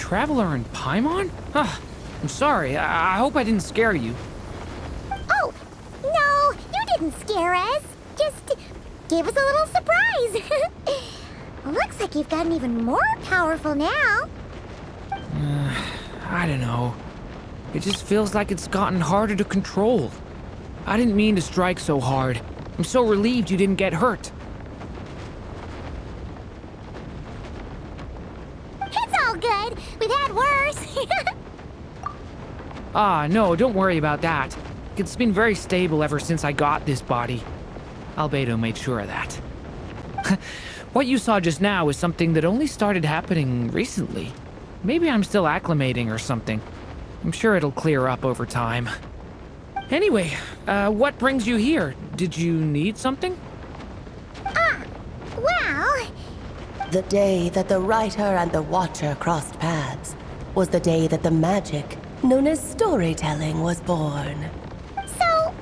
traveler in Paimon? I'm sorry. I hope I didn't scare you. Oh, no, you didn't scare us. Just gave us a little surprise. Looks like you've gotten even more powerful now. I don't know. It just feels like it's gotten harder to control. I didn't mean to strike so hard. I'm so relieved you didn't get hurt. It's all good. We've had worse. No, don't worry about that. It's been very stable ever since I got this body. Albedo made sure of that. What you saw just now is something that only started happening recently. Maybe I'm still acclimating or something. I'm sure it'll clear up over time. Anyway, what brings you here? Did you need something? Well... The day that the writer and the watcher crossed paths was the day that the magic known as storytelling was born. So,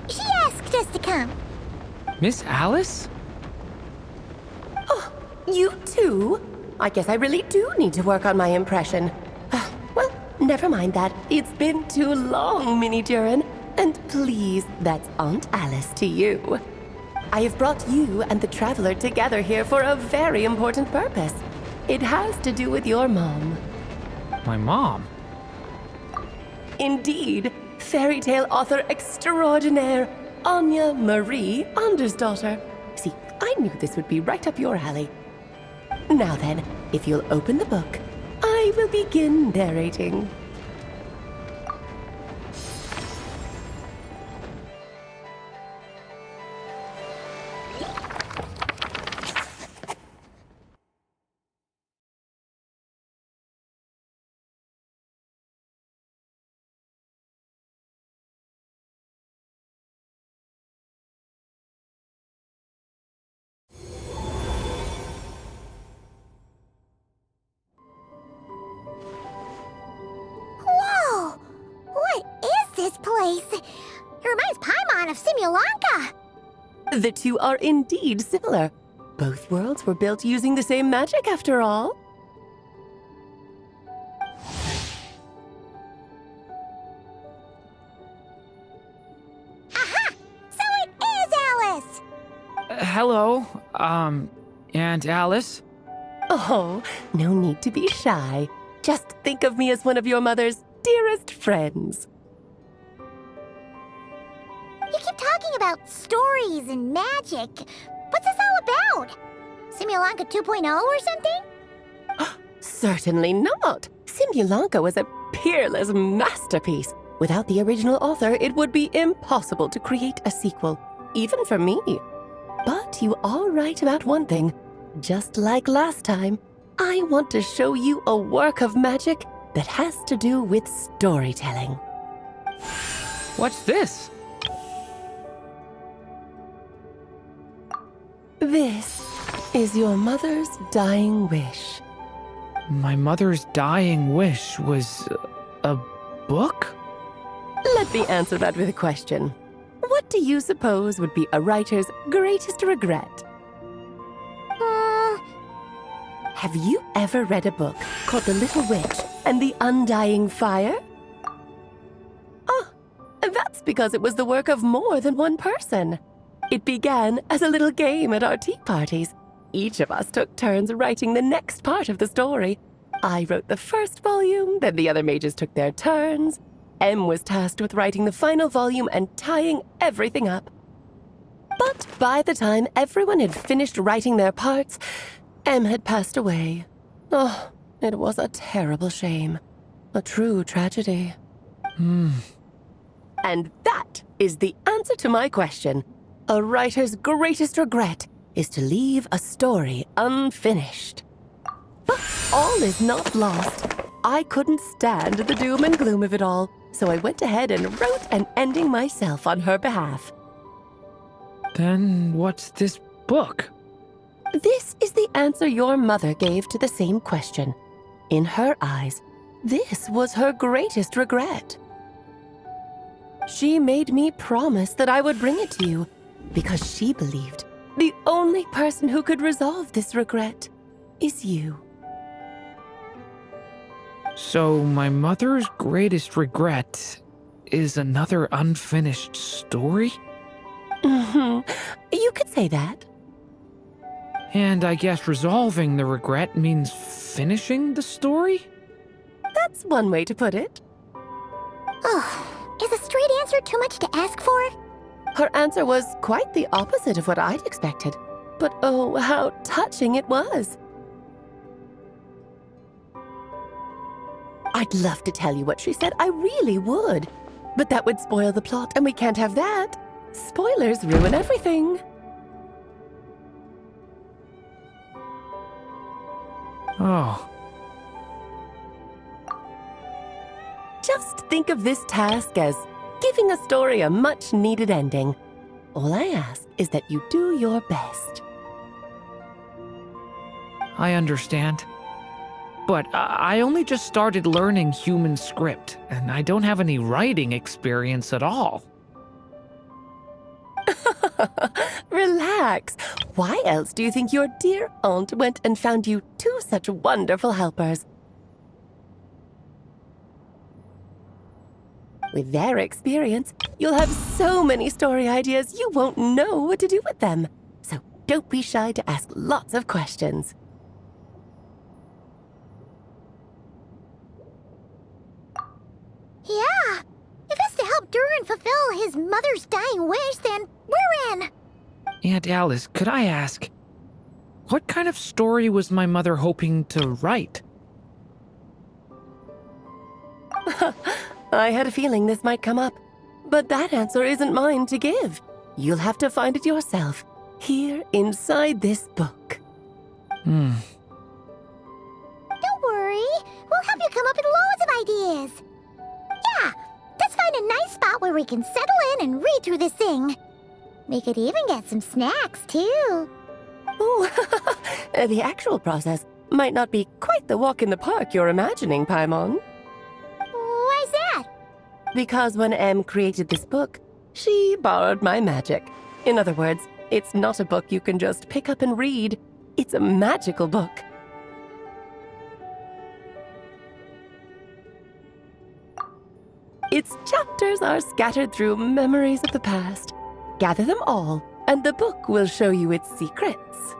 she asked us to come. Miss Alice? Oh, you too? I guess I really do need to work on my impression. Well, never mind that. It's been too long, Mini Durin. And please, that's Aunt Alice to you. I have brought you and the Traveler together here for a very important purpose. It has to do with your mom. My mom? Indeed, fairy tale author extraordinaire, Anya Marie Andersdottir. See, I knew this would be right up your alley. Now then, if you'll open the book, I will begin narrating. Whoa! What is this place? It reminds Paimon of Simulanka. The two are indeed similar. Both worlds were built using the same magic, after all. Aha! So it is Alice! Hello, Aunt Alice? Oh, no need to be shy. Just think of me as one of your mother's dearest friends. You keep talking about stories and magic. What's this all about? Simulanka 2.0 or something? Certainly not. Simulanka was a peerless masterpiece. Without the original author, it would be impossible to create a sequel, even for me. But you are right about one thing. Just like last time, I want to show you a work of magic that has to do with storytelling. What's this? This is your mother's dying wish. My mother's dying wish was a book? Let me answer that with a question. What do you suppose would be a writer's greatest regret? Have you ever read a book called The Little Witch and the Undying Fire? Oh, that's because it was the work of more than one person. It began as a little game at our tea parties. Each of us took turns writing the next part of the story. I wrote the first volume, then the other mages took their turns. Em was tasked with writing the final volume and tying everything up. But by the time everyone had finished writing their parts, Em had passed away. Oh, it was a terrible shame. A true tragedy. And that is the answer to my question. A writer's greatest regret is to leave a story unfinished. But all is not lost. I couldn't stand the doom and gloom of it all, so I went ahead and wrote an ending myself on her behalf. Then what's this book? This is the answer your mother gave to the same question. In her eyes, this was her greatest regret. She made me promise that I would bring it to you, because she believed the only person who could resolve this regret is you. So, my mother's greatest regret is another unfinished story? You could say that. And I guess resolving the regret means finishing the story? That's one way to put it. Oh, is a straight answer too much to ask for? Her answer was quite the opposite of what I'd expected. But oh, how touching it was. I'd love to tell you what she said, I really would. But that would spoil the plot, and we can't have that. Spoilers ruin everything. Oh, Just think of this task as giving a story a much-needed ending. All I ask is that you do your best. I understand. But I only just started learning human script, and I don't have any writing experience at all. Relax. Why else do you think your dear aunt went and found you two such wonderful helpers? With their experience, you'll have so many story ideas you won't know what to do with them. So don't be shy to ask lots of questions. Yeah. If it's to help Durin fulfill his mother's dying wish, then we're in. Aunt Alice, could I ask, what kind of story was my mother hoping to write? I had a feeling this might come up, but that answer isn't mine to give. You'll have to find it yourself, here inside this book. Don't worry. We'll help you come up with loads of ideas. Yeah, let's find a nice spot where we can settle in and read through this thing. We could even get some snacks, too. Oh, the actual process might not be quite the walk in the park you're imagining, Paimon. Why's that? Because when Em created this book, she borrowed my magic. In other words, it's not a book you can just pick up and read. It's a magical book. Its chapters are scattered through memories of the past. Gather them all, and the book will show you its secrets.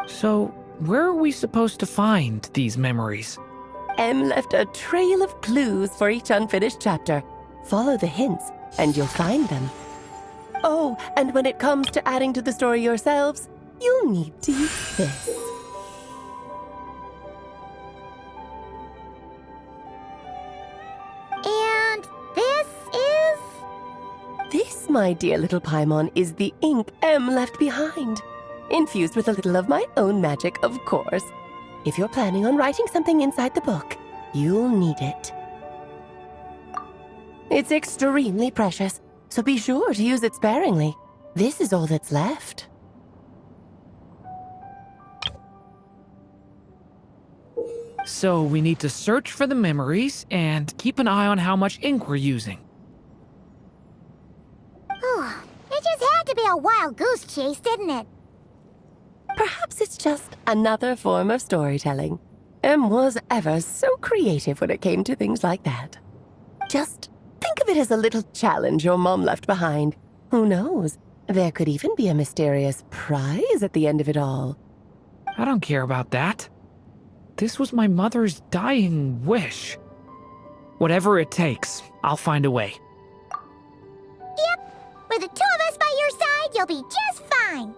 So, where are we supposed to find these memories? Em left a trail of clues for each unfinished chapter. Follow the hints, and you'll find them. Oh, and when it comes to adding to the story yourselves, you'll need to use this. And this is... This, my dear little Paimon, is the ink Em left behind. Infused with a little of my own magic, of course. If you're planning on writing something inside the book, you'll need it. It's extremely precious, so be sure to use it sparingly. This is all that's left. So, we need to search for the memories and keep an eye on how much ink we're using. Oh, it just had to be a wild goose chase, didn't it? Perhaps it's just another form of storytelling. Em was ever so creative when it came to things like that. Just think of it as a little challenge your mom left behind. Who knows? There could even be a mysterious prize at the end of it all. I don't care about that. This was my mother's dying wish. Whatever it takes, I'll find a way. Yep. With the two of us by your side, you'll be just fine.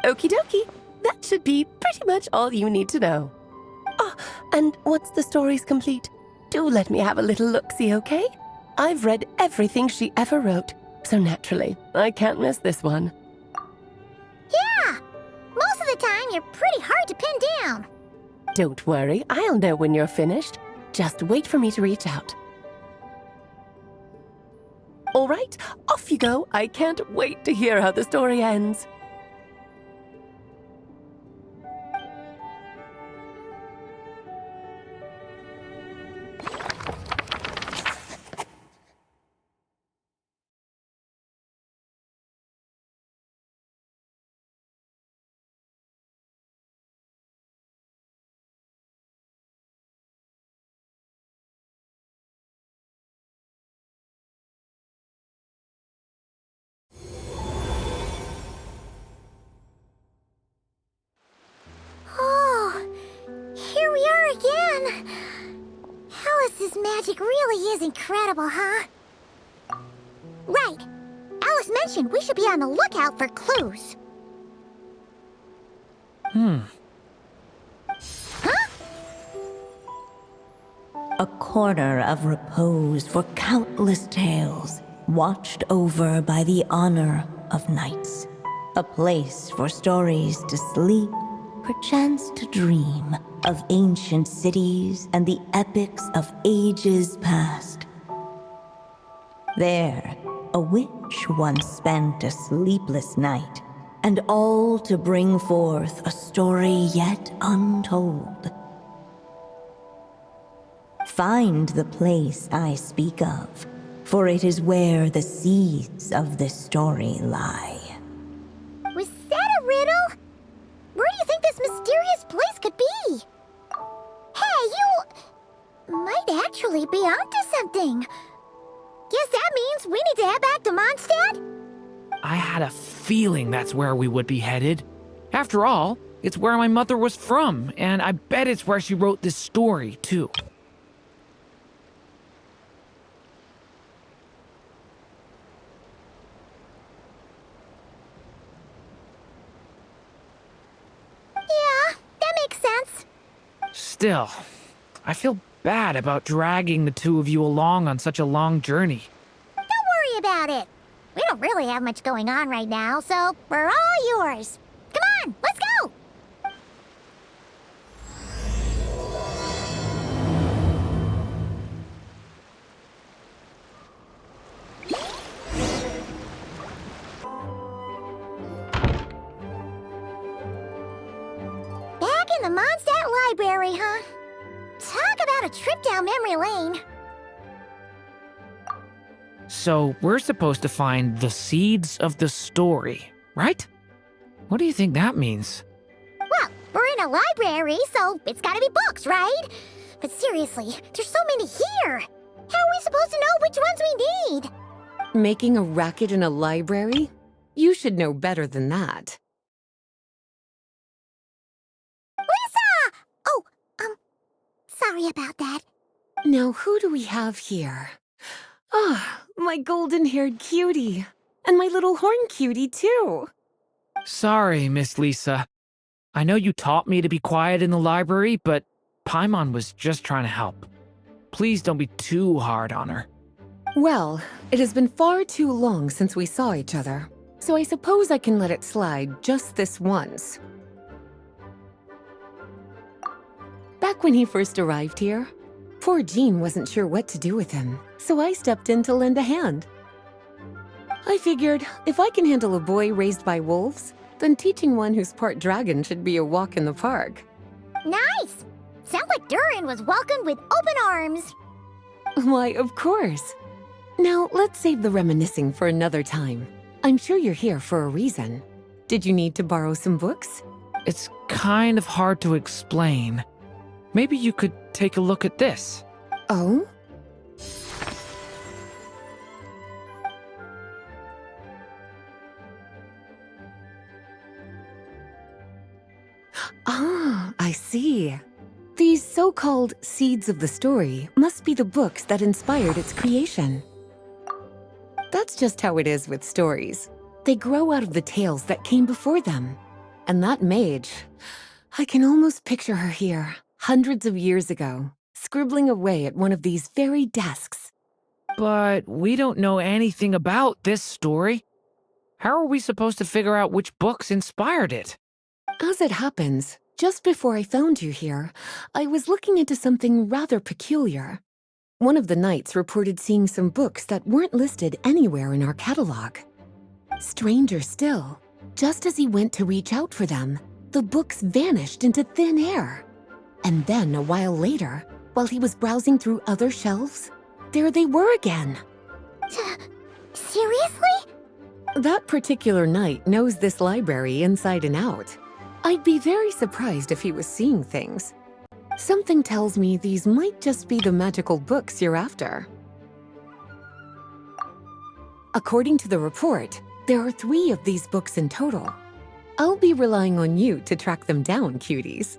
Okie dokie. That should be pretty much all you need to know. Ah, and once the story's complete, do let me have a little look-see, okay? I've read everything she ever wrote, so naturally, I can't miss this one. Yeah. Most of the time, you're pretty hard to pin down. Don't worry, I'll know when you're finished. Just wait for me to reach out. All right, off you go. I can't wait to hear how the story ends. This magic really is incredible, huh? Right. Alice mentioned we should be on the lookout for clues. Huh? A corner of repose for countless tales, watched over by the honor of knights. A place for stories to sleep, perchance to dream of ancient cities and the epics of ages past. There, a witch once spent a sleepless night, and all to bring forth a story yet untold. Find the place I speak of, for it is where the seeds of this story lie. Was that a riddle? Where do you think this mysterious place could be? Hey, you might actually be onto something. Guess that means we need to head back to Mondstadt? I had a feeling that's where we would be headed. After all, it's where my mother was from, and I bet it's where she wrote this story, too. Yeah, that makes sense. Still, I feel bad about dragging the two of you along on such a long journey. Don't worry about it. We don't really have much going on right now, so we're all yours. Come on, let's go! Back in the Mondstadt Library, huh? Talk about a trip down memory lane. So, we're supposed to find the seeds of the story, right? What do you think that means? Well, we're in a library, so it's gotta be books, right? But seriously, there's so many here. How are we supposed to know which ones we need? Making a racket in a library? You should know better than that. Lisa! Oh, sorry about that. Now, who do we have here? Ah, my golden-haired cutie. And my little horn cutie, too. Sorry, Miss Lisa. I know you taught me to be quiet in the library, but Paimon was just trying to help. Please don't be too hard on her. Well, it has been far too long since we saw each other, so I suppose I can let it slide just this once. Back when he first arrived here, poor Jean wasn't sure what to do with him, so I stepped in to lend a hand. I figured if I can handle a boy raised by wolves, then teaching one who's part dragon should be a walk in the park. Nice! Sounds like Durin was welcomed with open arms. Why, of course. Now, let's save the reminiscing for another time. I'm sure you're here for a reason. Did you need to borrow some books? It's kind of hard to explain. Maybe you could take a look at this. Oh? Ah, I see. These so-called seeds of the story must be the books that inspired its creation. That's just how it is with stories. They grow out of the tales that came before them. And that mage, I can almost picture her here, hundreds of years ago, scribbling away at one of these very desks. But we don't know anything about this story. How are we supposed to figure out which books inspired it? As it happens, just before I found you here, I was looking into something rather peculiar. One of the knights reported seeing some books that weren't listed anywhere in our catalog. Stranger still, just as he went to reach out for them, the books vanished into thin air. And then a while later, while he was browsing through other shelves, there they were again. Seriously? That particular knight knows this library inside and out. I'd be very surprised if he was seeing things. Something tells me these might just be the magical books you're after. According to the report, there are 3 of these books in total. I'll be relying on you to track them down, cuties.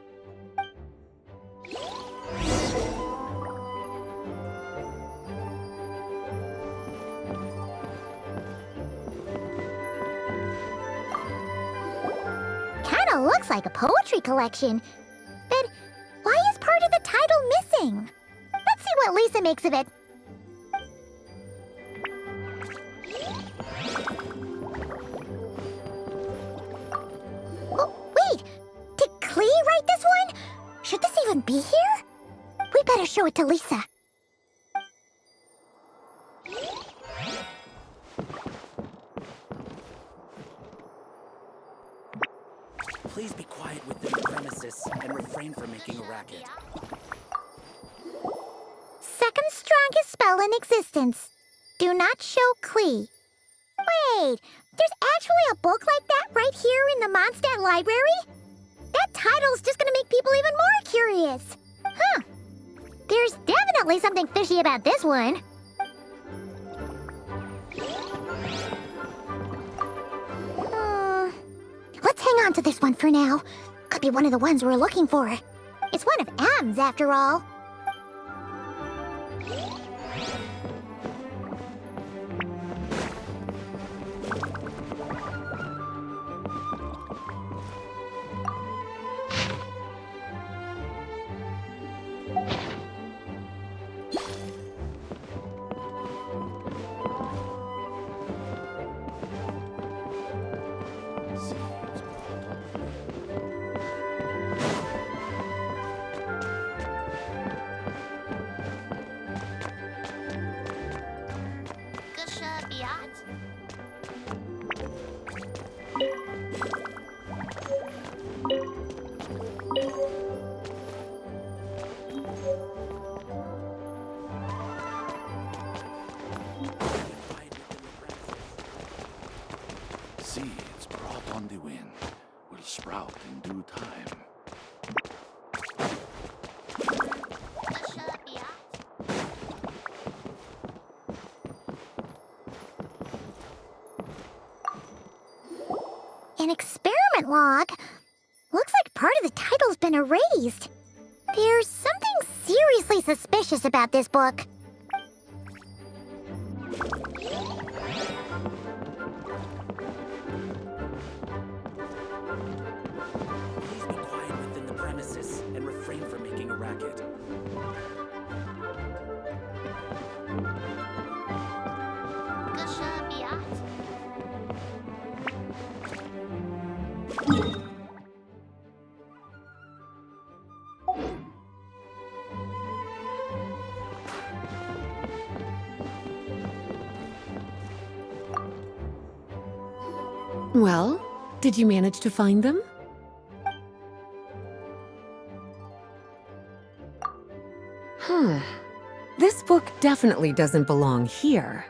looks like a poetry collection. But why is part of the title missing? Let's see what Lisa makes of it. Oh, wait! Did Klee write this one? Should this even be here? We better show it to Lisa. Please be quiet within the premises and refrain from making a racket. Second strongest spell in existence. Do not show Klee. Wait, there's actually a book like that right here in the Mondstadt library? That title's just gonna make people even more curious. Huh. There's definitely something fishy about this one. Let's hang on to this one for now. Could be one of the ones we're looking for. It's one of M's after all. Seeds brought on the wind will sprout in due time. An experiment log? Looks like part of the title's been erased. There's something seriously suspicious about this book. Please be quiet within the premises and refrain from making a racket. Well, did you manage to find them? This book definitely doesn't belong here.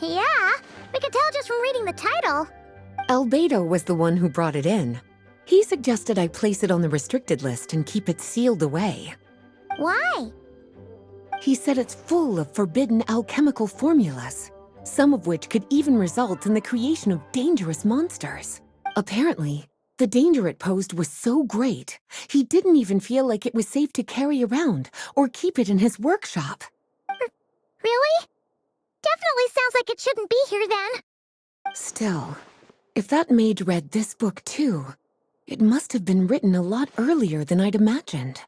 Yeah, we could tell just from reading the title. Albedo was the one who brought it in. He suggested I place it on the restricted list and keep it sealed away. Why? He said it's full of forbidden alchemical formulas, some of which could even result in the creation of dangerous monsters. Apparently, the danger it posed was so great, he didn't even feel like it was safe to carry around or keep it in his workshop. Really? Definitely sounds like it shouldn't be here then. Still, if that mage read this book too, it must have been written a lot earlier than I'd imagined.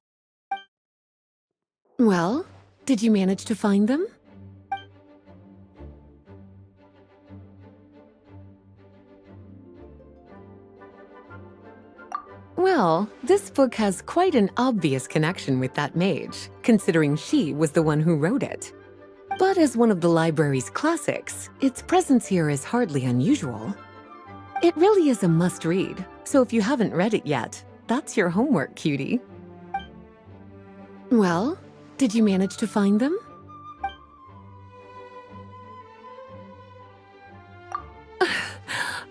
Well, did you manage to find them? Well, this book has quite an obvious connection with that mage, considering she was the one who wrote it. But as one of the library's classics, its presence here is hardly unusual. It really is a must-read, so if you haven't read it yet, that's your homework, cutie. Well, did you manage to find them?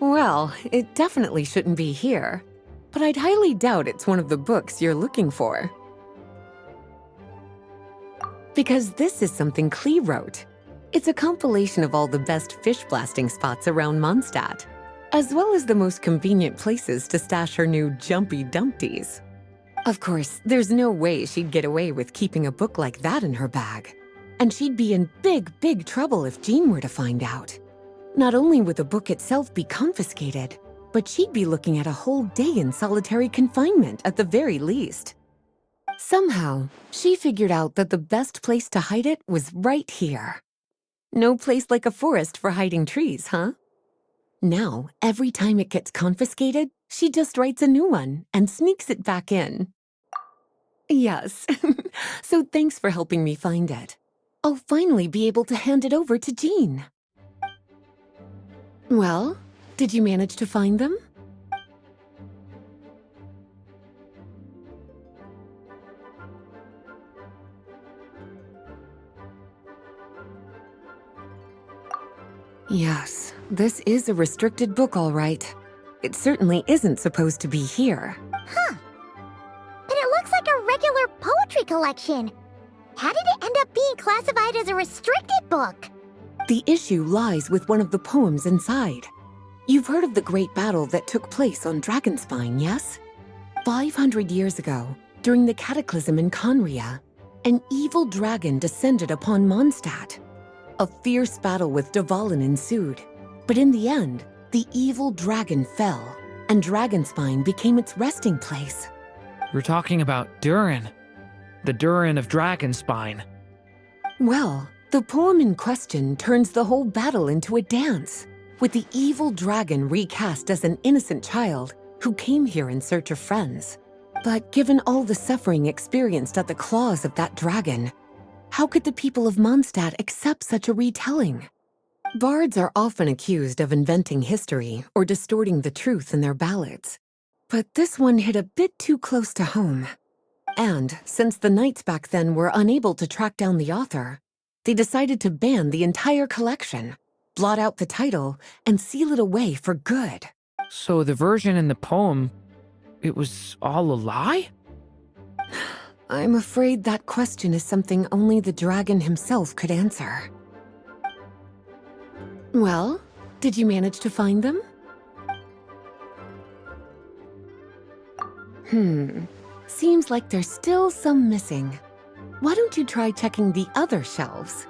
Well, it definitely shouldn't be here, but I'd highly doubt it's one of the books you're looking for. Because this is something Klee wrote. It's a compilation of all the best fish blasting spots around Mondstadt, as well as the most convenient places to stash her new jumpy dumpties. Of course, there's no way she'd get away with keeping a book like that in her bag. And she'd be in big trouble if Jean were to find out. Not only would the book itself be confiscated, but she'd be looking at a whole day in solitary confinement at the very least. Somehow, she figured out that the best place to hide it was right here. No place like a forest for hiding trees, huh? Now, every time it gets confiscated, she just writes a new one and sneaks it back in. Yes, so thanks for helping me find it. I'll finally be able to hand it over to Jean. Well, did you manage to find them? Yes, this is a restricted book, all right. It certainly isn't supposed to be here. Huh. But it looks like a regular poetry collection. How did it end up being classified as a restricted book? The issue lies with one of the poems inside. You've heard of the great battle that took place on Dragonspine, yes? 500 years ago, during the cataclysm in Conria, an evil dragon descended upon Mondstadt. A fierce battle with Dvalin ensued, but in the end, the evil dragon fell, and Dragonspine became its resting place. We're talking about Durin. The Durin of Dragonspine. Well, the poem in question turns the whole battle into a dance, with the evil dragon recast as an innocent child who came here in search of friends. But given all the suffering experienced at the claws of that dragon, how could the people of Mondstadt accept such a retelling? Bards are often accused of inventing history or distorting the truth in their ballads. But this one hit a bit too close to home. And since the knights back then were unable to track down the author, they decided to ban the entire collection, blot out the title, and seal it away for good. So the version in the poem, it was all a lie? I'm afraid that question is something only the dragon himself could answer. Well, did you manage to find them? Seems like there's still some missing. Why don't you try checking the other shelves?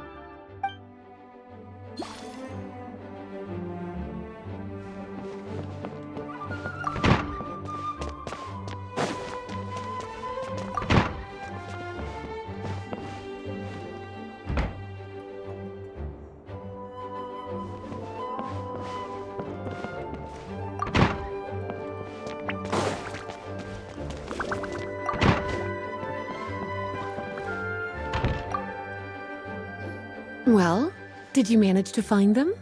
Well, did you manage to find them?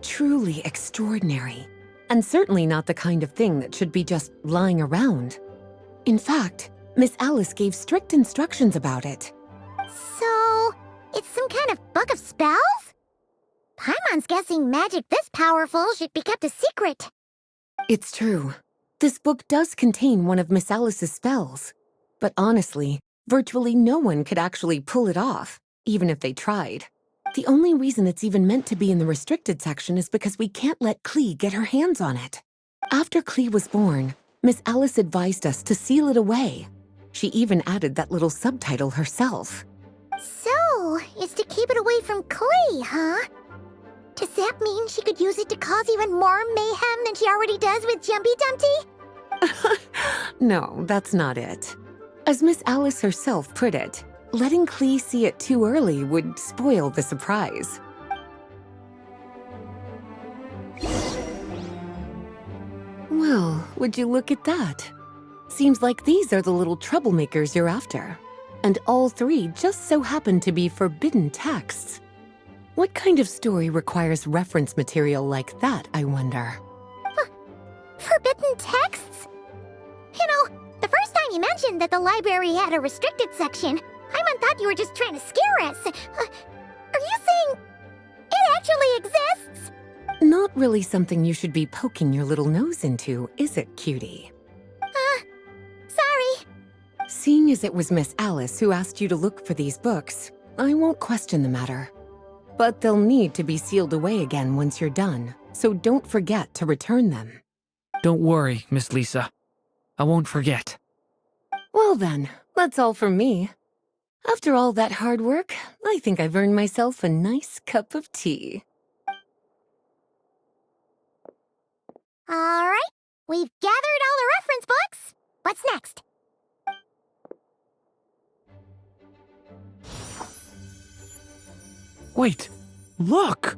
Truly extraordinary, and certainly not the kind of thing that should be just lying around. In fact, Miss Alice gave strict instructions about it. So, it's some kind of book of spells? Paimon's guessing magic this powerful should be kept a secret. It's true. This book does contain one of Miss Alice's spells. But honestly, virtually no one could actually pull it off, even if they tried. The only reason it's even meant to be in the restricted section is because we can't let Clee get her hands on it. After Clee was born, Miss Alice advised us to seal it away. She even added that little subtitle herself. So, it's to keep it away from Clee, huh? Does that mean she could use it to cause even more mayhem than she already does with Jumpy Dumpty? No, that's not it. As Miss Alice herself put it, letting Clee see it too early would spoil the surprise. Well, would you look at that? Seems like these are the little troublemakers you're after. And all three just so happen to be forbidden texts. What kind of story requires reference material like that, I wonder? Forbidden texts? You know, the first time you mentioned that the library had a restricted section, Paimon thought you were just trying to scare us. Are you saying it actually exists? Not really something you should be poking your little nose into, is it, cutie? Sorry. Seeing as it was Miss Alice who asked you to look for these books, I won't question the matter. But they'll need to be sealed away again once you're done, so don't forget to return them. Don't worry, Miss Lisa. I won't forget. Well then, that's all from me. After all that hard work, I think I've earned myself a nice cup of tea. Alright, we've gathered all the reference books. What's next? Wait, look!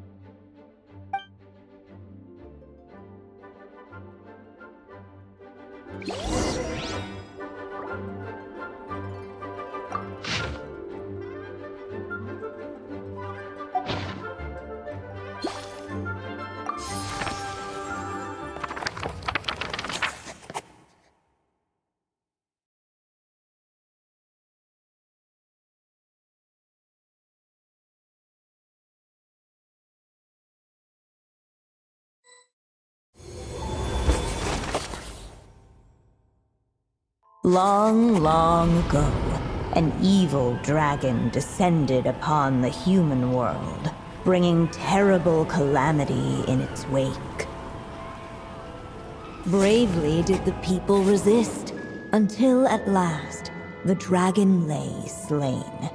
Long, long ago, an evil dragon descended upon the human world, bringing terrible calamity in its wake. Bravely did the people resist, until at last, the dragon lay slain.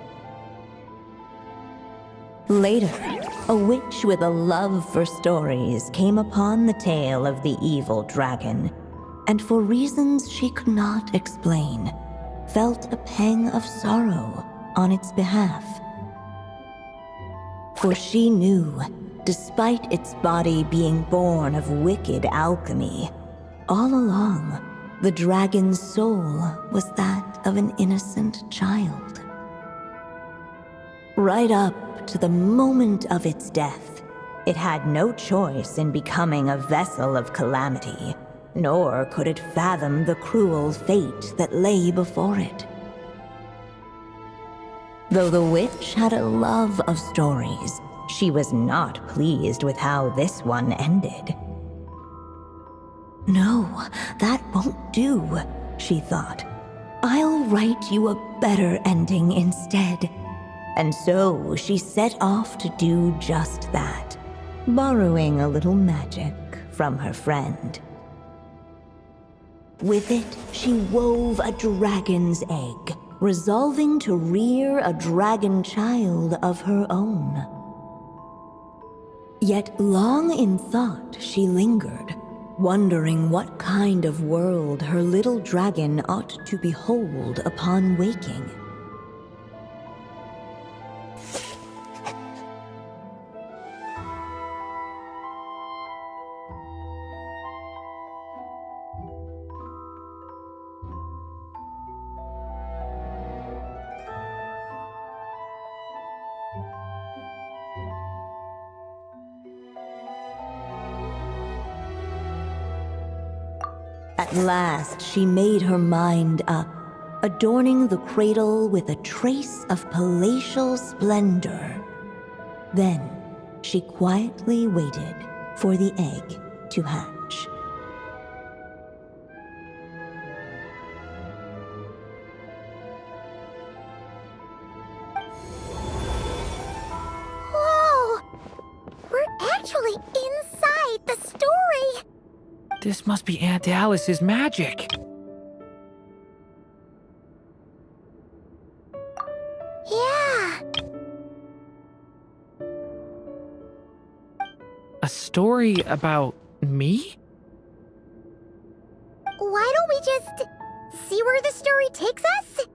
Later, a witch with a love for stories came upon the tale of the evil dragon, and for reasons she could not explain, felt a pang of sorrow on its behalf. For she knew, despite its body being born of wicked alchemy, all along, the dragon's soul was that of an innocent child. Right up to the moment of its death, it had no choice in becoming a vessel of calamity, nor could it fathom the cruel fate that lay before it. Though the witch had a love of stories, she was not pleased with how this one ended. No, that won't do, she thought. I'll write you a better ending instead. And so she set off to do just that, borrowing a little magic from her friend. With it, she wove a dragon's egg, resolving to rear a dragon child of her own. Yet long in thought she lingered, wondering what kind of world her little dragon ought to behold upon waking. At last, she made her mind up, adorning the cradle with a trace of palatial splendor. Then, she quietly waited for the egg to hatch. Whoa! We're actually inside the story! This must be Aunt Alice's magic. Yeah. A story about me? Why don't we just see where the story takes us?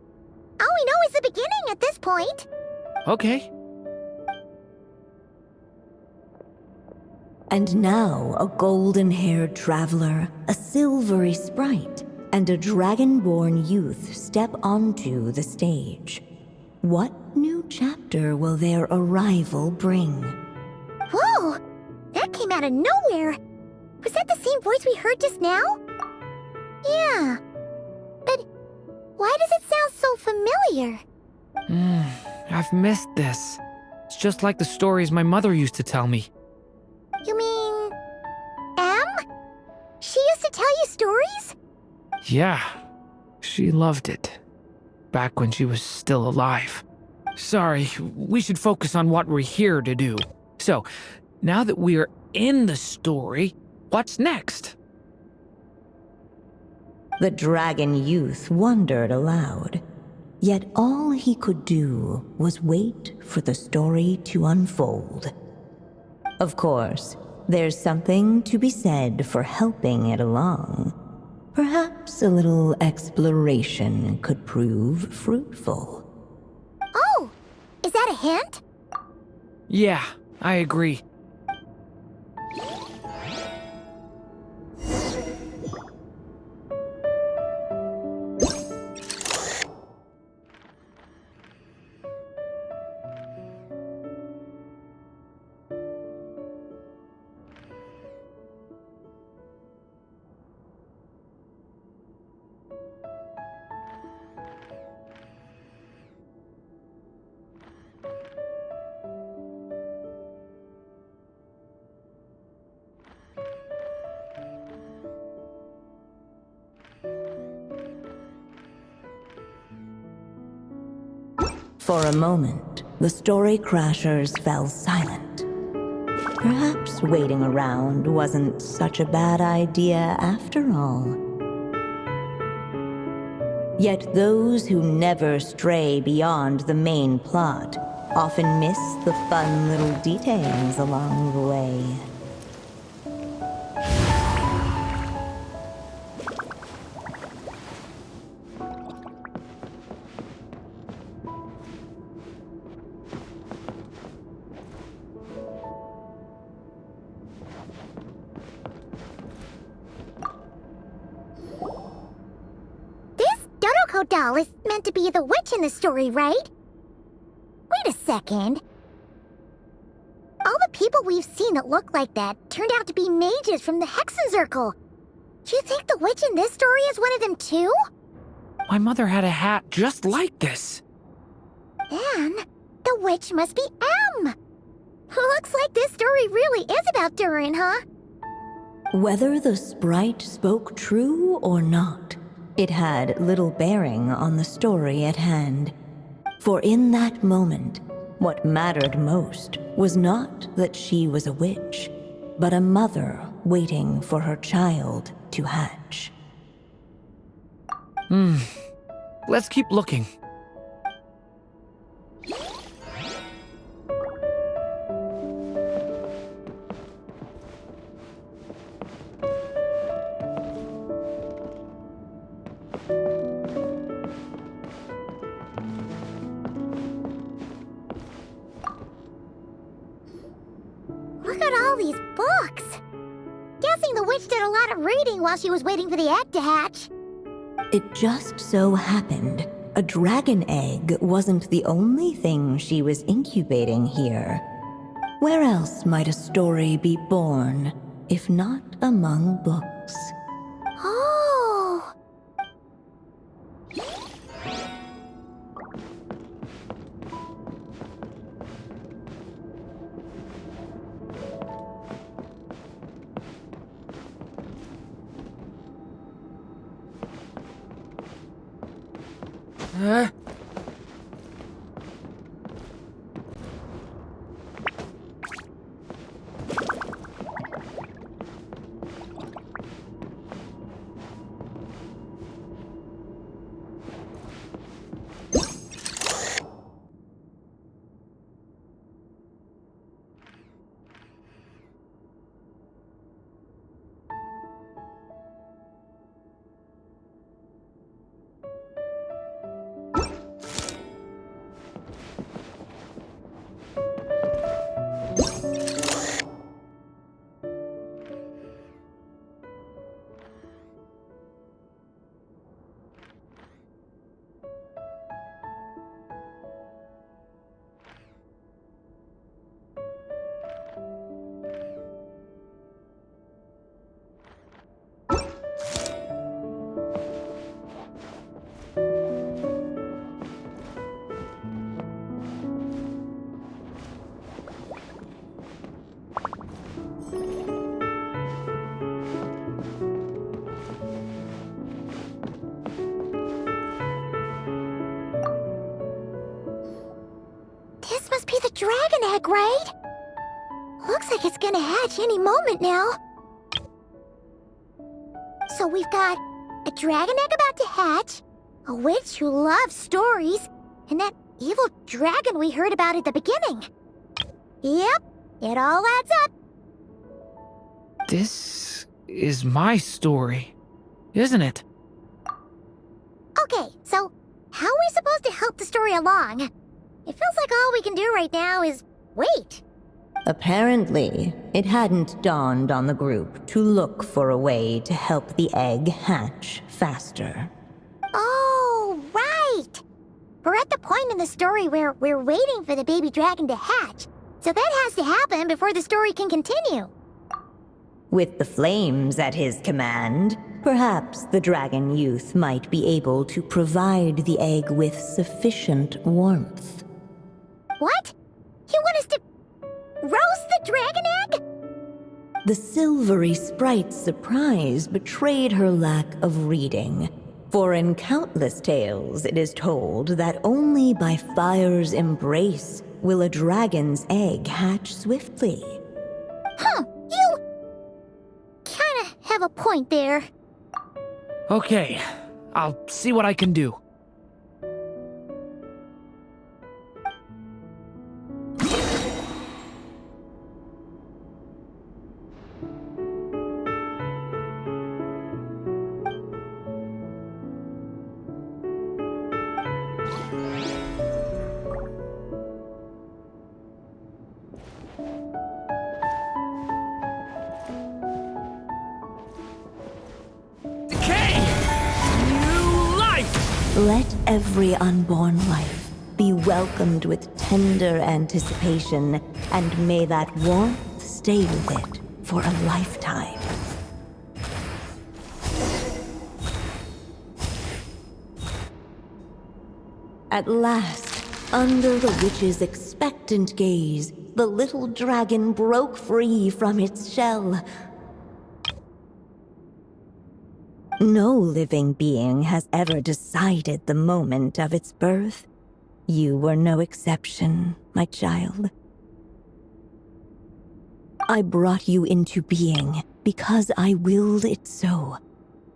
All we know is the beginning at this point. Okay. And now a golden-haired traveler, a silvery sprite, and a dragon-born youth step onto the stage. What new chapter will their arrival bring? Whoa! That came out of nowhere! Was that the same voice we heard just now? Yeah. But why does it sound so familiar? I've missed this. It's just like the stories my mother used to tell me. You mean... Em? She used to tell you stories? Yeah, she loved it. Back when she was still alive. Sorry, we should focus on what we're here to do. So, now that we're in the story, what's next? The dragon youth wondered aloud. Yet all he could do was wait for the story to unfold. Of course, there's something to be said for helping it along. Perhaps a little exploration could prove fruitful. Oh, is that a hint? Yeah, I agree. For a moment, the story crashers fell silent. Perhaps waiting around wasn't such a bad idea after all. Yet those who never stray beyond the main plot often miss the fun little details along the way. Doll is meant to be the witch in the story, right? Wait a second. All the people we've seen that look like that turned out to be mages from the Hexen Circle. Do you think the witch in this story is one of them too? My mother had a hat just like this. Then, the witch must be M. Looks like this story really is about Durin, huh? Whether the sprite spoke true or not, it had little bearing on the story at hand. For in that moment, what mattered most was not that she was a witch, but a mother waiting for her child to hatch. Let's keep looking. Look at all these books. Guessing the witch did a lot of reading while she was waiting for the egg to hatch. It just so happened a dragon egg wasn't the only thing she was incubating here. Where else might a story be born, if not among books? Oh! This must be the dragon egg, right? Looks like it's gonna hatch any moment now. So we've got a dragon egg about to hatch, a witch who loves stories, and that evil dragon we heard about at the beginning. Yep, it all adds up. This is my story, isn't it? Okay, so how are we supposed to help the story along? It feels like all we can do right now is wait. Apparently, it hadn't dawned on the group to look for a way to help the egg hatch faster. Oh, right! We're at the point in the story where we're waiting for the baby dragon to hatch, so that has to happen before the story can continue. With the flames at his command, perhaps the dragon youth might be able to provide the egg with sufficient warmth. What? You want us to roast the dragon egg? The silvery sprite's surprise betrayed her lack of reading, for in countless tales it is told that only by fire's embrace will a dragon's egg hatch swiftly. Huh, you kinda have a point there. Okay, I'll see what I can do. Let every unborn life be welcomed with tender anticipation, and may that warmth stay with it for a lifetime. At last, under the witch's expectant gaze, the little dragon broke free from its shell. No living being has ever decided the moment of its birth. You were no exception, my child. I brought you into being because I willed it so,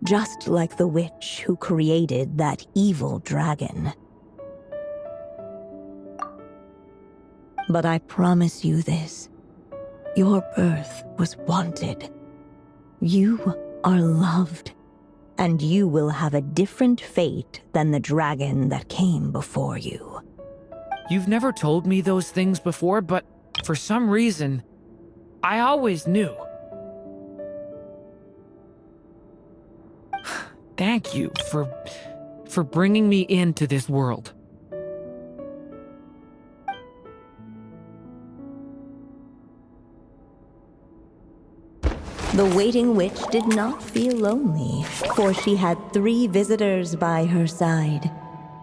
just like the witch who created that evil dragon. But I promise you this, your birth was wanted. You are loved. And you will have a different fate than the dragon that came before you. You've never told me those things before, but for some reason, I always knew. Thank you for bringing me into this world. The waiting witch did not feel lonely, for she had 3 visitors by her side.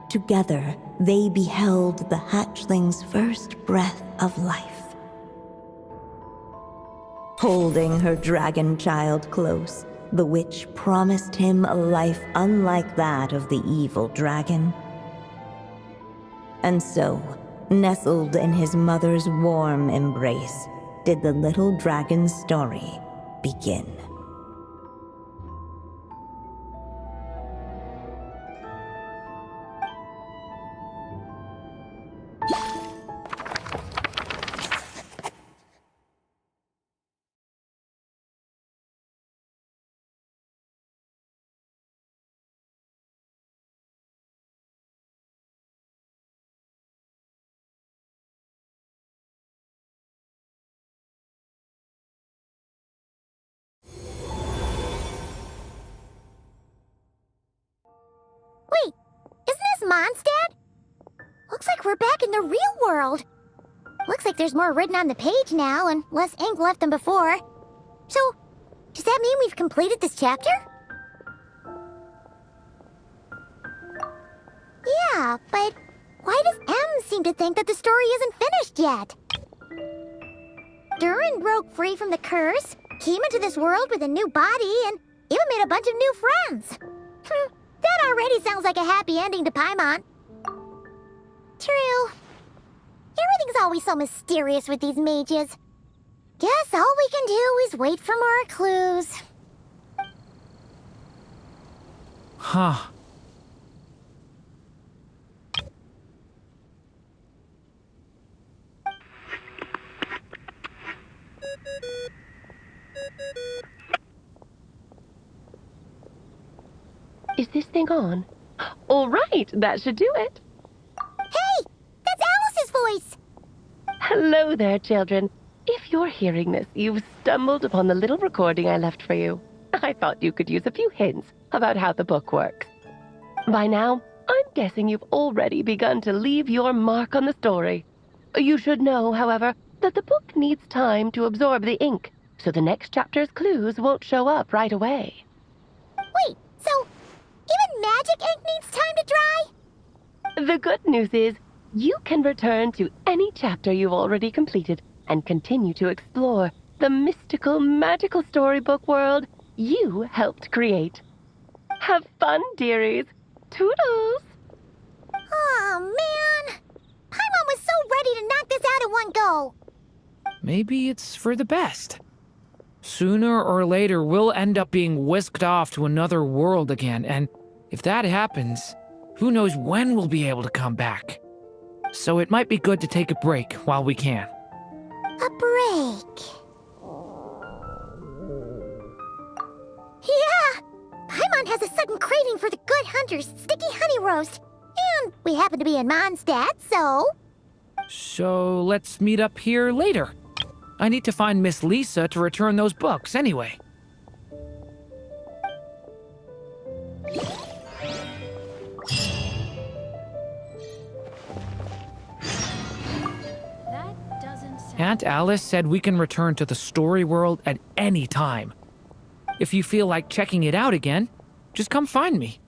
Together, they beheld the hatchling's first breath of life. Holding her dragon child close, the witch promised him a life unlike that of the evil dragon. And so, nestled in his mother's warm embrace, did the little dragon's story begin. Wait, isn't this Mondstadt? Looks like we're back in the real world. Looks like there's more written on the page now and less ink left than before. So, does that mean we've completed this chapter? Yeah, but why does M seem to think that the story isn't finished yet? Durin broke free from the curse, came into this world with a new body, and even made a bunch of new friends. That already sounds like a happy ending to Paimon. True. Everything's always so mysterious with these mages. Guess all we can do is wait for more clues. Huh. Is this thing on? All right, that should do it. Hey! That's Alice's voice! Hello there, children. If you're hearing this, you've stumbled upon the little recording I left for you. I thought you could use a few hints about how the book works. By now, I'm guessing you've already begun to leave your mark on the story. You should know, however, that the book needs time to absorb the ink, so the next chapter's clues won't show up right away. Wait, so even magic ink needs time to dry? The good news is, you can return to any chapter you've already completed and continue to explore the mystical, magical storybook world you helped create. Have fun, dearies. Toodles! Oh, man! Paimon was so ready to knock this out in one go! Maybe it's for the best. Sooner or later, we'll end up being whisked off to another world again, and if that happens, who knows when we'll be able to come back. So it might be good to take a break while we can. A break. Yeah! Paimon has a sudden craving for the Good Hunter's sticky honey roast. And we happen to be in Mondstadt, so... So let's meet up here later. I need to find Miss Lisa to return those books anyway. Aunt Alice said we can return to the story world at any time. If you feel like checking it out again, just come find me.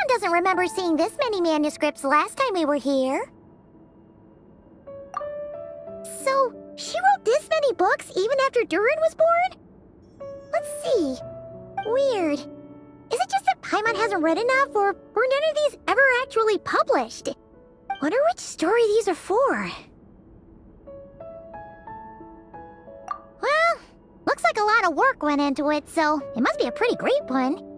Doesn't remember seeing this many manuscripts last time we were here. So, she wrote this many books even after Durin was born? Let's see. Weird. Is it just that Paimon hasn't read enough, or were none of these ever actually published? Wonder which story these are for. Well, looks like a lot of work went into it, so it must be a pretty great one.